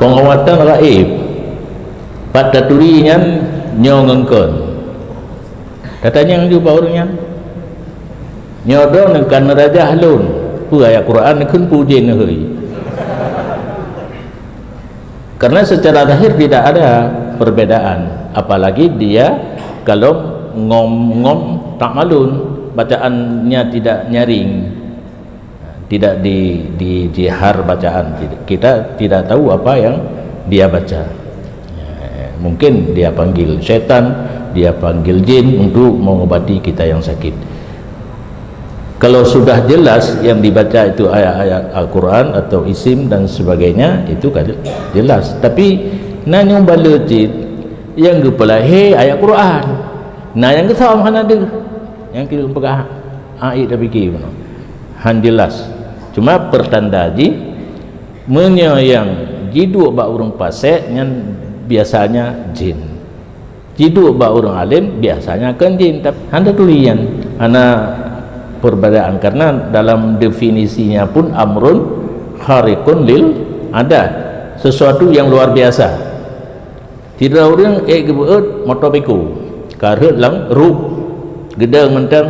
pengawatan raib pada turinya nyongengkon katanya yang juga orangnya nyodon kan raja halun pu ayat Quran kun puji nehoi karena secara zahir tidak ada perbedaan, apalagi dia kalau ngom tak malun bacaannya tidak nyaring, tidak di jihar bacaan, kita tidak tahu apa yang dia baca. Mungkin dia panggil setan, dia panggil jin untuk mengobati kita yang sakit. Kalau sudah jelas yang dibaca itu ayat-ayat Al-Quran atau isim dan sebagainya, itu kan jelas. Tapi nanya bala jin yang kepelahe ayat Quran, nah yang kesam kan ada yang kita pegang ayat dah fikir mana han jelas. Cuma pertanda ji menyayang jidu ba orang pasek yang biasanya jin, jidu ba orang alim biasanya kan jin. Tapi anda tulian ana perbedaan karena dalam definisinya pun amrun khariqun lil ada sesuatu yang luar biasa. Tidak orang kebeut motor beku karena lang rup gedang mentang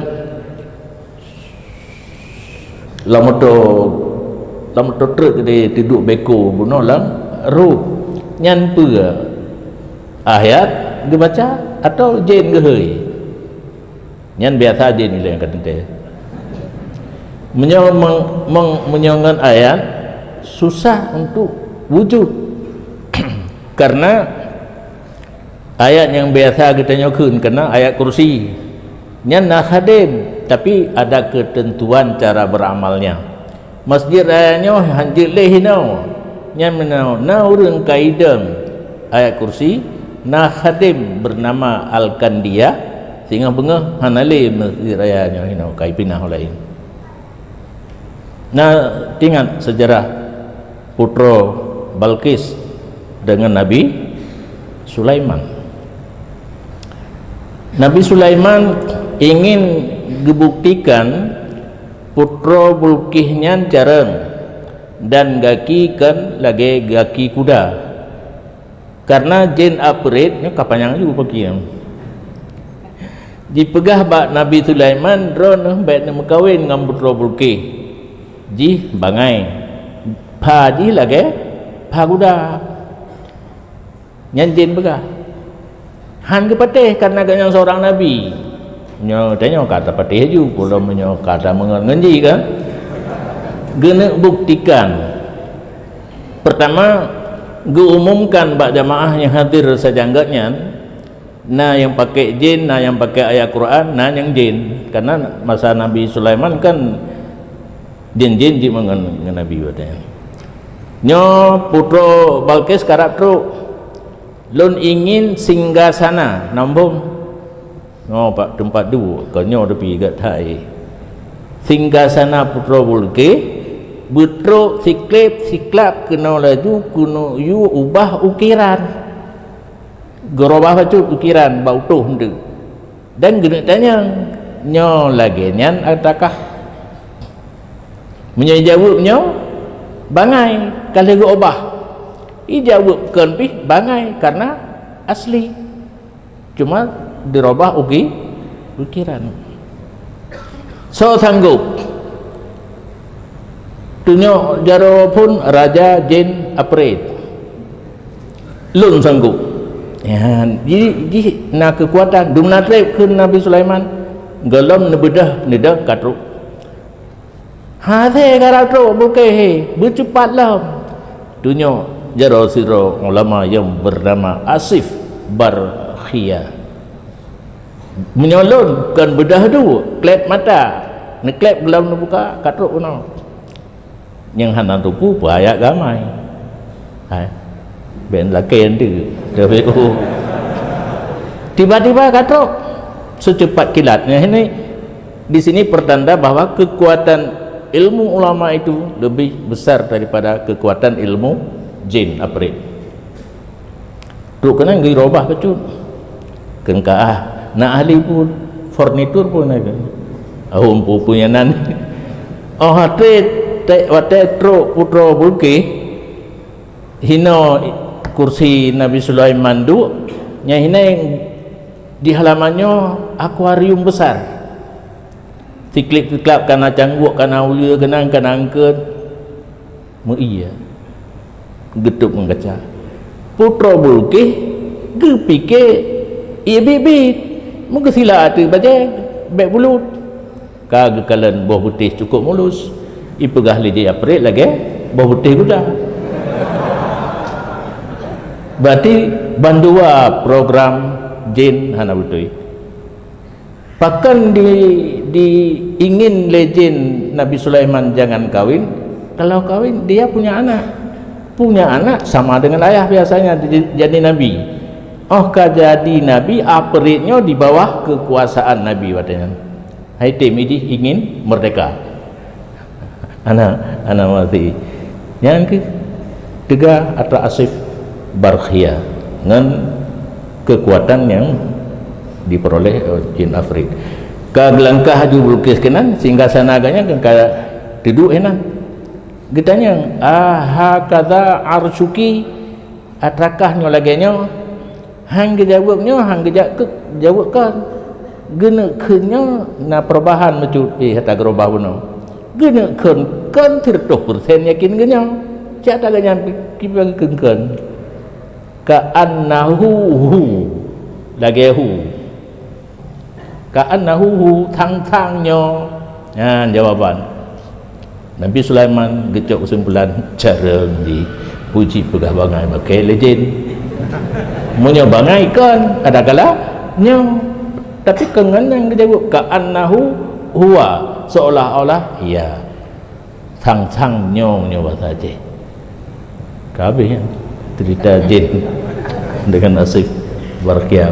la motor truk dia duduk beku bunuh lang rup nyan pura ayat dibaca atau jin gehei nyan biasa jin ni yang kata menyongan ayat susah untuk wujud karena ayat yang biasa kita nyokun kena ayat kursi nyan nakhadim, tapi ada ketentuan cara beramalnya. Masjid ayatnya hanjir lehinau nyan menau na urang kaidam ayat kursi nakhadim bernama Al-Kandia sehingga bengah hanale masjid ayatnya hinau kai pinah lain. Nah, ingat sejarah putra Balqis dengan Nabi Sulaiman. Nabi Sulaiman ingin dibuktikan putra Balqisnya jarang dan gaki kan lagi gaki kuda. Karena jin aprit kapan yang juga pergi dipegah bak Nabi Sulaiman drone baik nak kawin dengan putra Balqis. Ji bangai padi lagi paguda nyanjin bega han ke patih karena ganyang seorang nabi nyo tanya kata patih ju kalau menyo kata mengenji kan gena buktikan pertama geumumkan bak jamaah yang hadir sejangganya nah yang pakai jin nah yang pakai ayat Quran nah yang jin karena masa Nabi Sulaiman kan jin-jin di mengen Nabi wadanya nyo putra Balqis karak truk lun ingin singgah sana nambung no pak tempat dua kanyo tepi gat thai singgah sana putra Balqis betruk siklap kena laju kuno yu ubah ukiran gerobah baju ukiran bau tuh hendak dan gena tanya nyo lagi nyan adakah menjawabnya bangai kalau go obah ijawabkan pi bangai karena asli cuma dirubah ukiran so sanggup tunyo jaro pun raja jin apret lun sanggup ya jadi na kekuatan dumna trep ke Nabi Sulaiman galam nebedah nedah katruk hati karatro bukehe bercepatlah dunia jaro siro ulama yang bernama Asif Barkhia menyolonkan bedah dua klep mata neklep belum buka katruk no yang hanan tupu bahaya gamai ben laken tu WHO tiba-tiba katruk secepat kilatnya ini di sini pertanda bahwa kekuatan ilmu ulama itu lebih besar daripada kekuatan ilmu jin aprit. Tu kena dirubah kecut. Kengkah nak ahli pun furnitur pun ada. Ahum punya nan. Oh hati wate truk putra Balqis hina kursi Nabi Sulaiman duk nya hina yang di halamannya akuarium besar, tiklip-tiklap kana cangguk kana ulia kana angkat mu iya getuk mengaca putra bulkih ge pikir ia bibit muka sila atu baca bek bulut kage kalan buah putih cukup mulus ipegah lidi apret lagi buah putih kuda. Berarti bandua program jin hana betul. Bahkan di ingin legend Nabi Sulaiman jangan kawin, kalau kawin dia punya anak sama dengan ayah biasanya jadi nabi. Oh jadi nabi apritnya di bawah kekuasaan nabi katanya. Hai tim ini ingin merdeka. Anak mati. Yang ketiga Atra Asif Barkhia dengan kekuatan yang diperoleh jin Afrik. Kagelangkah Haji Bulkis kenan sehingga sanaganya kan kaya duduk enan. Getanya hakadha arsyuki atrakah nyo lagenya hang gejawabnya hang jawabkan gena keunnya na perubahan mecut hata gerobah buno. Gena keun kan 30% yakin genya. Cak taganya kibang keun. Ka'annahu lagi ka'annahu tang-tangnya jawaban Nabi Sulaiman gecok kesimpulan cara di puji pegah bangai pakai legend punya bangai kan kadang-kadang nyo tapi kengan yang jawab ka'annahu huwa seolah-olah iya tang-tangnya bahasa Aceh kabeh cerita jin dengan Asif Barkhia.